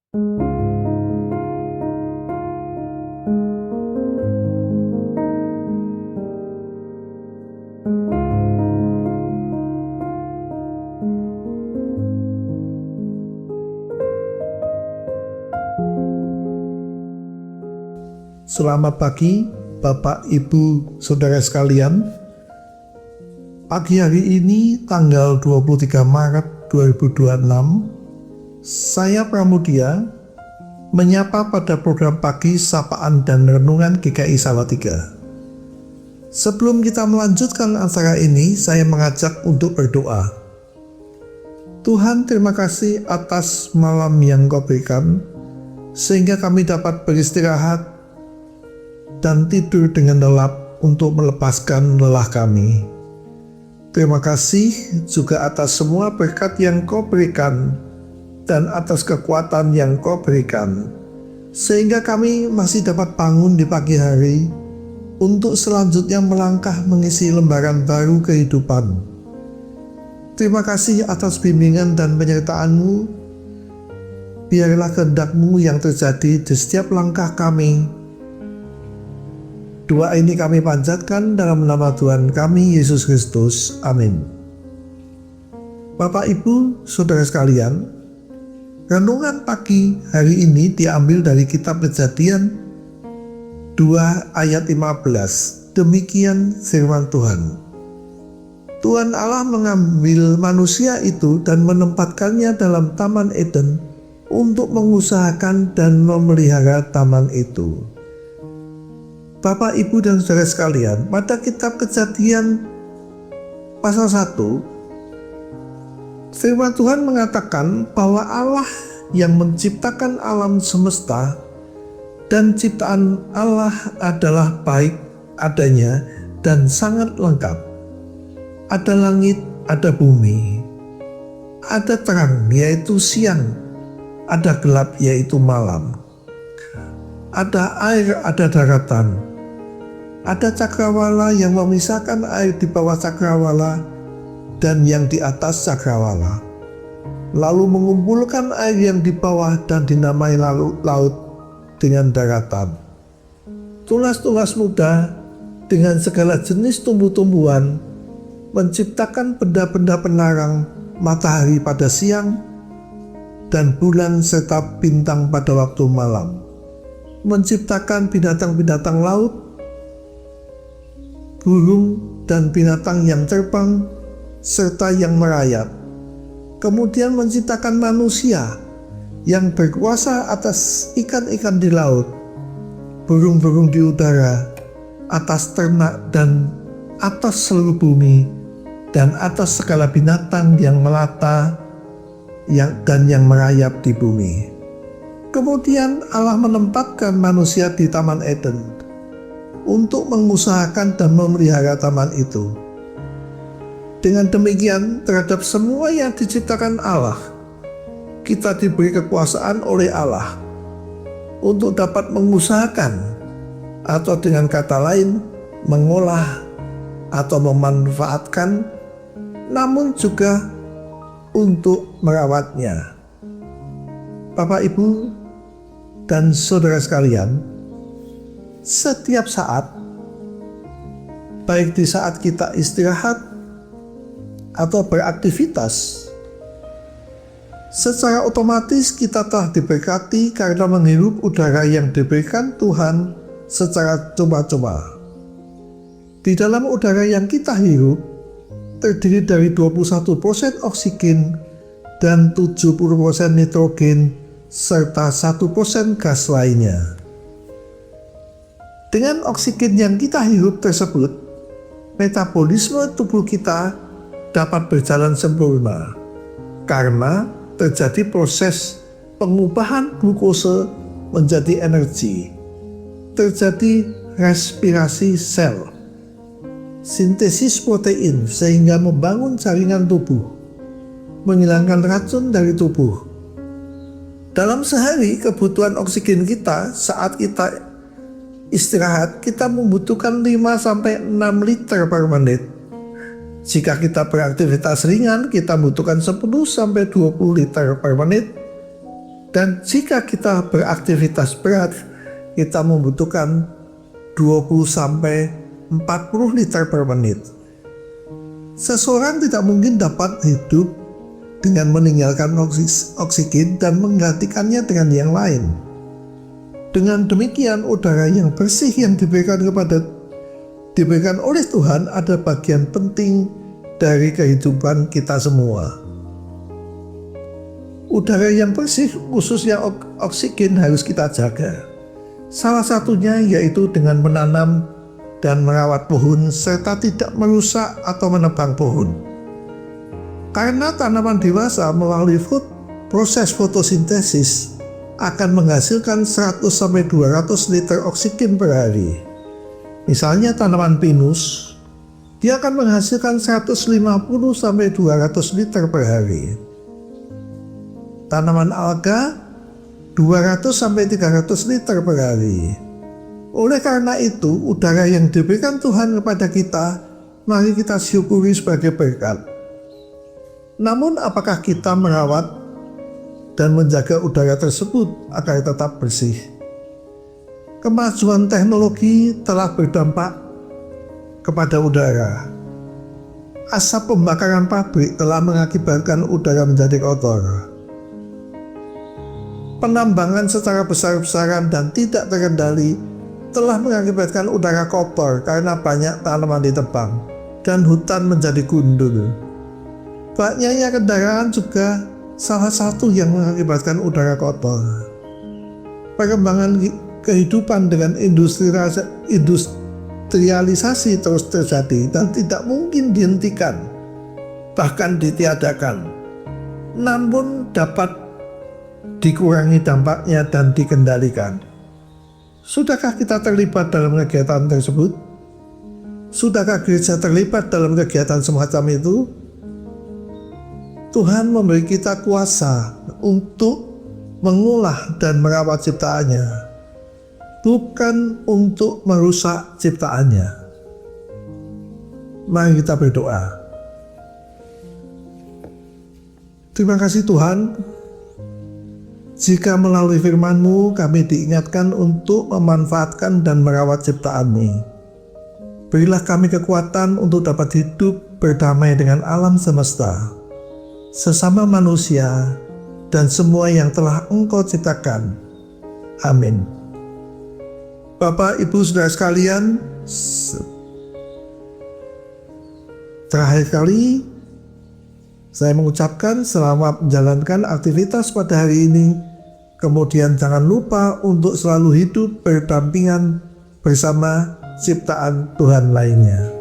Selamat pagi Bapak, Ibu, Saudara sekalian. Pagi hari ini tanggal 23 Maret 2026, saya Pramudia menyapa pada program pagi Sapaan dan Renungan GKI Salatiga. Sebelum kita melanjutkan acara ini, saya mengajak untuk berdoa. Tuhan, terima kasih atas malam yang Kau berikan, sehingga kami dapat beristirahat dan tidur dengan lelap untuk melepaskan lelah kami. Terima kasih juga atas semua berkat yang Kau berikan dan atas kekuatan yang Kau berikan, sehingga kami masih dapat bangun di pagi hari untuk selanjutnya melangkah mengisi lembaran baru kehidupan. Terima kasih atas bimbingan dan penyertaan-Mu. Biarlah kehendak-Mu yang terjadi di setiap langkah kami. Doa ini kami panjatkan dalam nama Tuhan kami, Yesus Kristus. Amin. Bapak, Ibu, Saudara sekalian, renungan pagi hari ini diambil dari kitab Kejadian 2 ayat 15. Demikian firman Tuhan. Tuhan Allah mengambil manusia itu dan menempatkannya dalam Taman Eden untuk mengusahakan dan memelihara taman itu. Bapak, Ibu, dan Saudara sekalian, pada kitab Kejadian pasal 1, firman Tuhan mengatakan bahwa Allah yang menciptakan alam semesta dan ciptaan Allah adalah baik adanya dan sangat lengkap. Ada langit, ada bumi, ada terang yaitu siang, ada gelap yaitu malam, ada air, ada daratan. Ada cakrawala yang memisahkan air di bawah cakrawala dan yang di atas cakrawala, lalu mengumpulkan air yang di bawah dan dinamai laut dengan daratan. Tulas-tulas muda dengan segala jenis tumbuh-tumbuhan, menciptakan benda-benda penarang, matahari pada siang dan bulan serta bintang pada waktu malam, menciptakan binatang-binatang laut, burung dan binatang yang terbang serta yang merayap. Kemudian menciptakan manusia yang berkuasa atas ikan-ikan di laut, burung-burung di udara, atas ternak dan atas seluruh bumi, dan atas segala binatang yang melata dan yang merayap di bumi. Kemudian Allah menempatkan manusia di Taman Eden untuk mengusahakan dan memelihara taman itu. Dengan demikian, terhadap semua yang diciptakan Allah, kita diberi kekuasaan oleh Allah untuk dapat mengusahakan, atau dengan kata lain, mengolah atau memanfaatkan, namun juga untuk merawatnya. Bapak, Ibu, dan Saudara sekalian, setiap saat, baik di saat kita istirahat atau beraktivitas, secara otomatis kita telah diberkati karena menghirup udara yang diberikan Tuhan secara cuma-cuma. Di dalam udara yang kita hirup terdiri dari 21% oksigen dan 70% nitrogen serta 1% gas lainnya. Dengan oksigen yang kita hirup tersebut, metabolisme tubuh kita dapat berjalan sempurna karena terjadi proses pengubahan glukose menjadi energi, terjadi respirasi sel, sintesis protein sehingga membangun jaringan tubuh, menghilangkan racun dari tubuh. Dalam sehari, kebutuhan oksigen kita saat kita istirahat, kita membutuhkan 5-6 liter per menit. Jika kita beraktivitas ringan, kita membutuhkan 10-20 liter per menit. Dan jika kita beraktivitas berat, kita membutuhkan 20 sampai 40 liter per menit. Seseorang tidak mungkin dapat hidup dengan meninggalkan oksigen dan menggantikannya dengan yang lain. Dengan demikian, udara yang bersih yang diberikan oleh Tuhan ada bagian penting dari kehidupan kita semua. Udara yang bersih, khususnya oksigen, harus kita jaga. Salah satunya yaitu dengan menanam dan merawat pohon serta tidak merusak atau menebang pohon. Karena tanaman dewasa melalui proses fotosintesis akan menghasilkan 100-200 liter oksigen per hari. Misalnya tanaman pinus, dia akan menghasilkan 150-200 liter per hari. Tanaman alga 200-300 liter per hari. Oleh karena itu, udara yang diberikan Tuhan kepada kita, mari kita syukuri sebagai berkat. Namun apakah kita merawat dan menjaga udara tersebut agar tetap bersih? Kemajuan teknologi telah berdampak kepada udara. Asap pembakaran pabrik telah mengakibatkan udara menjadi kotor. Penambangan secara besar-besaran dan tidak terkendali telah mengakibatkan udara kotor karena banyak tanaman ditebang dan hutan menjadi gundul. Banyaknya kendaraan juga salah satu yang mengakibatkan udara kotor. Perkembangan kehidupan dengan industrialisasi terus terjadi dan tidak mungkin dihentikan, bahkan ditiadakan. Namun dapat dikurangi dampaknya dan dikendalikan. Sudahkah kita terlibat dalam kegiatan tersebut? Sudahkah gereja terlibat dalam kegiatan semacam itu? Tuhan memberi kita kuasa untuk mengolah dan merawat ciptaannya, bukan untuk merusak ciptaannya. Mari kita berdoa. Terima kasih Tuhan, jika melalui firman-Mu kami diingatkan untuk memanfaatkan dan merawat ciptaan-Mu. Berilah kami kekuatan untuk dapat hidup berdamai dengan alam semesta, sesama manusia, dan semua yang telah Engkau ciptakan. Amin. Bapak, Ibu, Saudara sekalian, terakhir kali saya mengucapkan selamat menjalankan aktivitas pada hari ini. Kemudian jangan lupa untuk selalu hidup berdampingan bersama ciptaan Tuhan lainnya.